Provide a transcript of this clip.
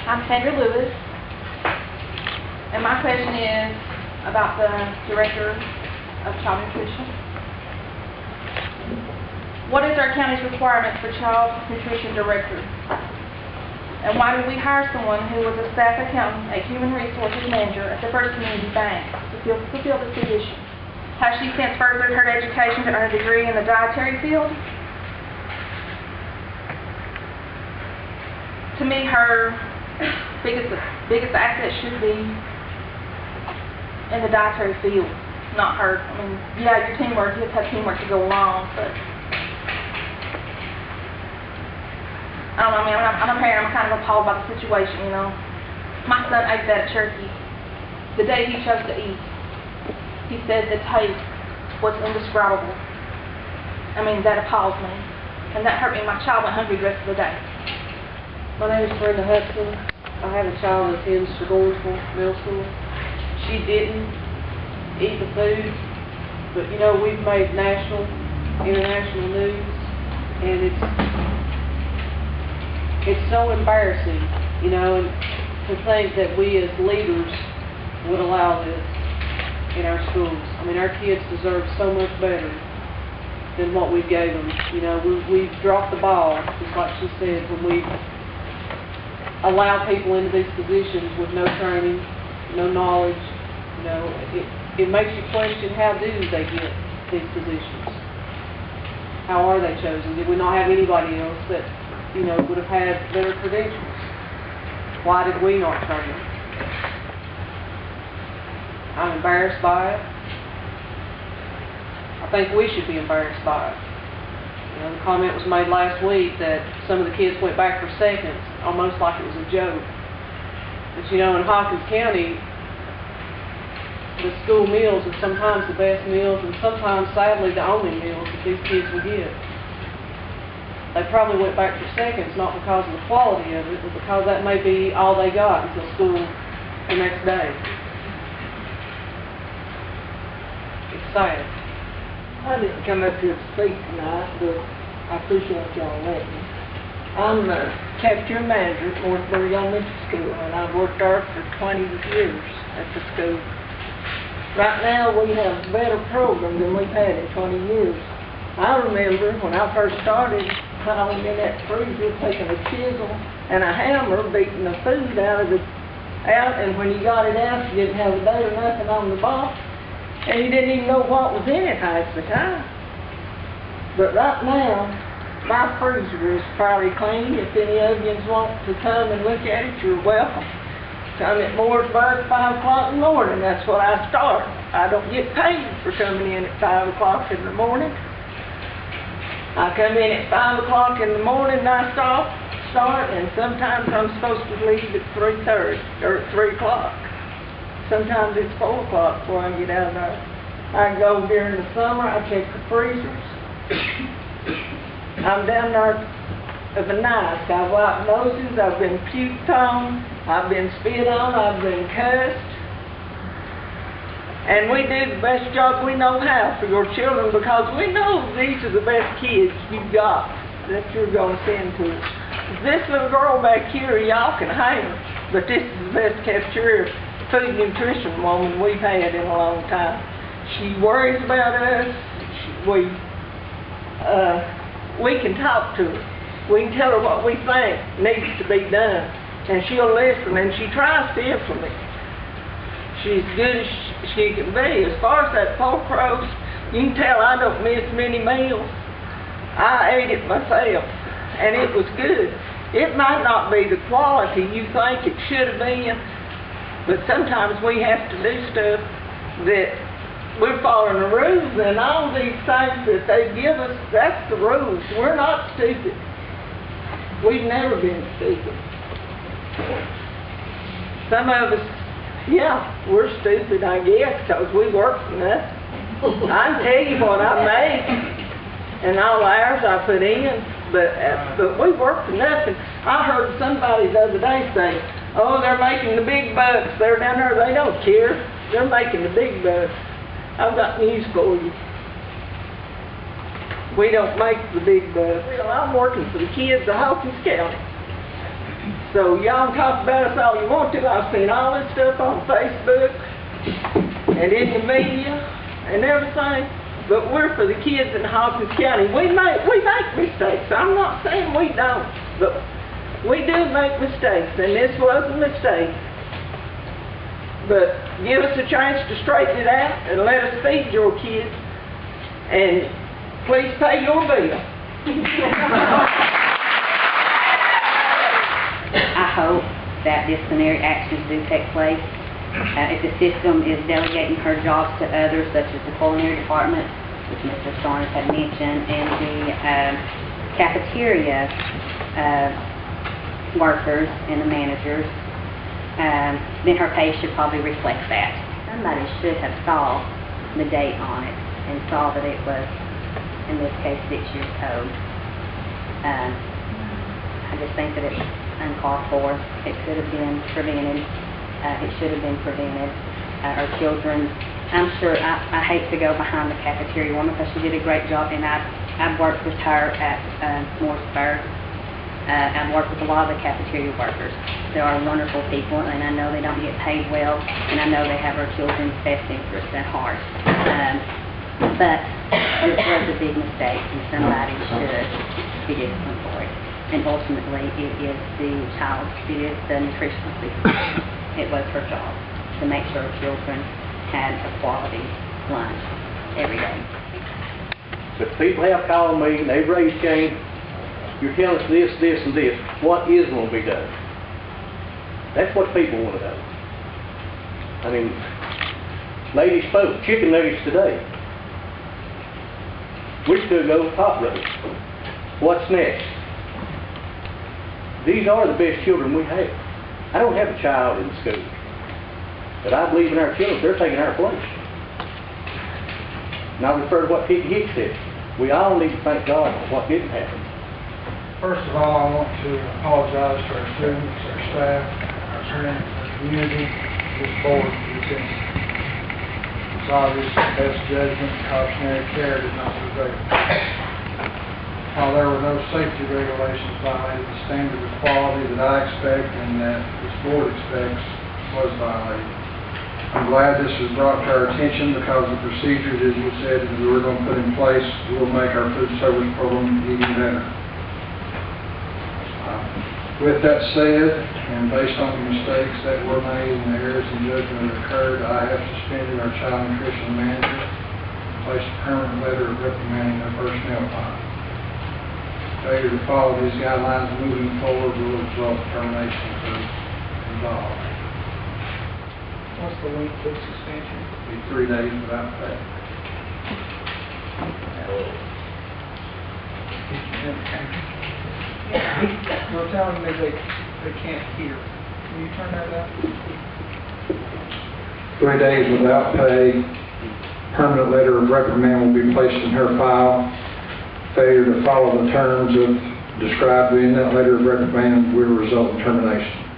I'm Sandra Lewis, and my question is about the Director of Child Nutrition. What is our county's requirement for Child Nutrition Director? And why did we hire someone who was a staff accountant, a human resources manager at the First Community Bank to fulfill this position? Has she since furthered her education to earn a degree in the dietary field? To me, her biggest asset should be in the dietary field, not her. I mean, yeah, your teamwork, you have to have teamwork to go along, but I don't know, I mean, I'm a parent, I'm kind of appalled by the situation, you know. My son ate that at Cherokee the day he chose to eat. He said the taste was indescribable. I mean, that appalls me. And that hurt me. My child went hungry the rest of the day. My name is Brenda Hudson. I have a child that attends Gordonsville Middle School. She didn't eat the food, but you know, we've made national, international news, and it's so embarrassing, you know, and to think that we as leaders would allow this in our schools. I mean, our kids deserve so much better than what we gave them. You know, we've dropped the ball, just like she said, when we allow people into these positions with no training, no knowledge. You know, it makes you question, how do they get these positions? How are they chosen? Did we not have anybody else that, you know, would have had better credentials? Why did we not train them? I'm embarrassed by it. I think we should be embarrassed by it. You know, the comment was made last week that some of the kids went back for seconds, almost like it was a joke. But you know, in Hawkins County, the school meals are sometimes the best meals, and sometimes, sadly, the only meals that these kids will get. They probably went back for seconds, not because of the quality of it, but because that may be all they got until school the next day. It's sad. I didn't come up here to speak tonight, but I appreciate y'all letting me. I'm the cafeteria manager at Morrisburg Elementary School, and I've worked there for 20 years at the school. Right now, we have a better program than we've had in 20 years. I remember when I first started, piling in that freezer, taking a chisel and a hammer, beating the food out, and when you got it out, you didn't have a date or nothing on the box, and you didn't even know what was in it half the time. But right now, my freezer is fairly clean. If any of you want to come and look at it, you're welcome. Come at Mooresburg at 5 o'clock in the morning. That's what I start. I don't get paid for coming in at 5 o'clock in the morning. I come in at 5 o'clock in the morning and I start, and sometimes I'm supposed to leave at 3:30 or at 3 o'clock. Sometimes it's 4 o'clock before I get out of there. I go during the summer, I check the freezers. I'm down there of the night. I've wiped noses, I've been puked on, I've been spit on, I've been cussed. And we do the best job we know how for your children, because we know these are the best kids you've got that you're going to send to us. This little girl back here, y'all can hang her, but this is the best cafeteria food nutrition woman we've had in a long time. She worries about us. We can talk to her. We can tell her what we think needs to be done, and she'll listen, and she tries to implement. She's good as she can be. As far as that pork roast, you can tell I don't miss many meals. I ate it myself, and it was good. It might not be the quality you think it should have been, but sometimes we have to do stuff that we're following the rules, and all these things that they give us, that's the rules. We're not stupid. We've never been stupid. Some of us, yeah, we're stupid, I guess, because we work for nothing. I can tell you what I make and all the hours I put in, but we work for nothing. I heard somebody the other day say, oh, they're making the big bucks. They're down there, they don't care. They're making the big bucks. I've got news for you. We don't make the big bucks. Well, I'm working for the kids of Hawkins County. So y'all can talk about us all you want to. I've seen all this stuff on Facebook and in the media and everything, but we're for the kids in Hawkins County. We make mistakes. I'm not saying we don't, but we do make mistakes, and this was a mistake. But give us a chance to straighten it out and let us feed your kids, and please pay your bill. I hope that disciplinary actions do take place. If the system is delegating her jobs to others, such as the culinary department, which Mr. Starnes had mentioned, and the cafeteria workers and the managers, then her pay should probably reflect that. Somebody should have saw the date on it and saw that it was, in this case, 6 years old. I just think that it's uncalled for. It could have been prevented. It should have been prevented. Our children, I'm sure, I hate to go behind the cafeteria woman because she did a great job, and I've worked with her at Morrisburg. I've worked with a lot of the cafeteria workers. They are wonderful people, and I know they don't get paid well, and I know they have our children's best interests at heart. But this was a big mistake, and somebody should be disciplined for it. And ultimately, it is the nutritional supervisor. It was her job to make sure children had a quality lunch every day. But people have called me, and they've raised Cain. You're telling us this, this, and this. What is going to be done? That's what people want to know. I mean, lady spoke, chicken nuggets today. Weeks ago, pot roast. What's next? These are the best children we have. I don't have a child in school, but I believe in our children. They're taking our place. And I refer to what Pete Hicks said. We all need to thank God for what didn't happen. First of all, I want to apologize to our students, our staff, our parents, our community, this board. It's obvious that best judgment and cautionary care did not prevail. While there were no safety regulations violated, the standard of quality that I expect and that this board expects was violated. I'm glad this was brought to our attention because the procedures, as you said, that we were going to put in place will make our food service program even better. With that said, and based on the mistakes that were made and the errors in judgment that occurred, I have suspended our child nutrition manager and placed a permanent letter of reprimanding their personnel file. Failure to follow these guidelines moving forward will result in termination of involved. What's the length of suspension? Be 3 days without pay. They're telling me they can't hear. Can you turn that up? 3 days without pay. Permanent letter of reprimand will be placed in her file. Failure to follow the terms described in that letter of reprimand will result in termination.